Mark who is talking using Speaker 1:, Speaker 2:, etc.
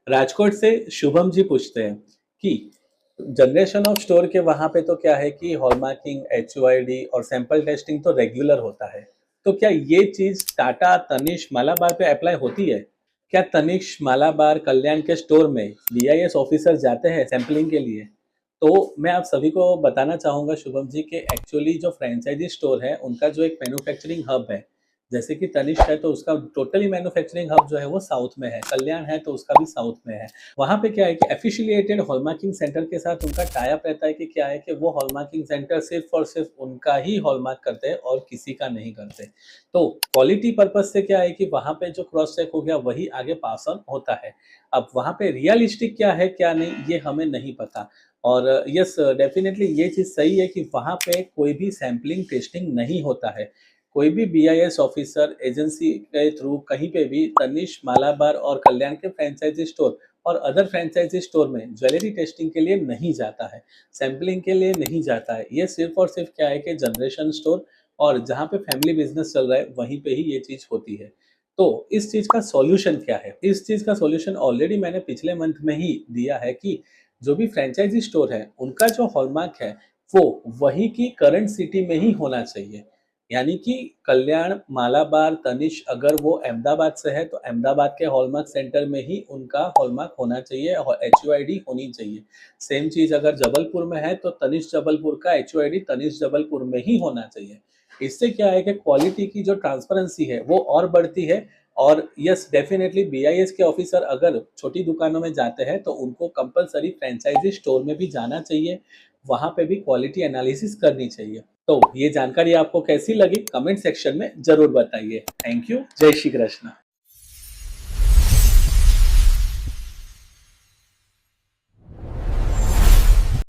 Speaker 1: राजकोट से शुभम जी पूछते हैं कि जनरेशन ऑफ स्टोर के वहां पे तो क्या है कि हॉलमार्किंग, एचयूआईडी और सैंपल टेस्टिंग तो रेगुलर होता है। तो क्या ये चीज टाटा, तनिष्क, मालाबार पे अप्लाई होती है? क्या तनिष्क, मालाबार, कल्याण के स्टोर में बीआईएस ऑफिसर जाते हैं सैंपलिंग के लिए? तो मैं आप सभी को बताना चाहूंगा शुभम जी कि एक्चुअली जो फ्रेंचाइजी स्टोर है उनका जो एक मैन्युफैक्चरिंग हब है, जैसे कि तनिष्क है तो उसका टोटली मैन्युफैक्चरिंग हब जो है वो साउथ में है, कल्याण है तो उसका भी साउथ में है। वहाँ पे क्या है कि एफिशिएटेड हॉलमार्किंग सेंटर के साथ उनका टाई अप रहता है कि क्या है कि वो हॉलमार्किंग सेंटर सिर्फ और सिर्फ उनका ही हॉलमार्क करते हैं और किसी का नहीं करते। तो क्वालिटी पर्पज से क्या है कि वहाँ पे जो क्रॉस चेक हो गया वही आगे पास ऑन होता है। अब वहाँ पे रियलिस्टिक क्या है क्या नहीं ये हमें नहीं पता। और यस, डेफिनेटली ये चीज़ सही है कि वहाँ पे कोई भी सैम्पलिंग टेस्टिंग नहीं होता है। कोई भी बीआईएस ऑफिसर एजेंसी के थ्रू कहीं पे भी तनिष्क, मालाबार और कल्याण के फ्रेंचाइजी स्टोर और अदर फ्रेंचाइजी स्टोर में ज्वेलरी टेस्टिंग के लिए नहीं जाता है, सैम्पलिंग के लिए नहीं जाता है। ये सिर्फ और सिर्फ क्या है कि जनरेशन स्टोर और जहाँ पे फैमिली बिजनेस चल रहा है वहीं पे ही ये चीज़ होती है। तो इस चीज़ का सॉल्यूशन क्या है? इस चीज़ का सॉल्यूशन ऑलरेडी मैंने पिछले मंथ में ही दिया है कि जो भी फ्रेंचाइजी स्टोर है उनका जो हॉलमार्क है वो वहीं की करंट सिटी में ही होना चाहिए। यानी कि कल्याण, मालाबार, तनिष्क अगर वो अहमदाबाद से है तो अहमदाबाद के हॉलमार्क सेंटर में ही उनका हॉलमार्क होना चाहिए और एचयूआईडी होनी चाहिए। सेम चीज अगर जबलपुर में है तो तनिष्क जबलपुर का एचयूआईडी तनिष्क जबलपुर में ही होना चाहिए। इससे क्या है कि क्वालिटी की जो ट्रांसपेरेंसी है वो और बढ़ती है। और यस, डेफिनेटली बीआईएस के ऑफिसर अगर छोटी दुकानों में जाते हैं तो उनको कंपलसरी फ्रेंचाइजी स्टोर में भी जाना चाहिए, वहां पे भी क्वालिटी एनालिसिस करनी चाहिए। तो ये जानकारी आपको कैसी लगी कमेंट सेक्शन में जरूर बताइए। Thank you. जय श्री कृष्ण।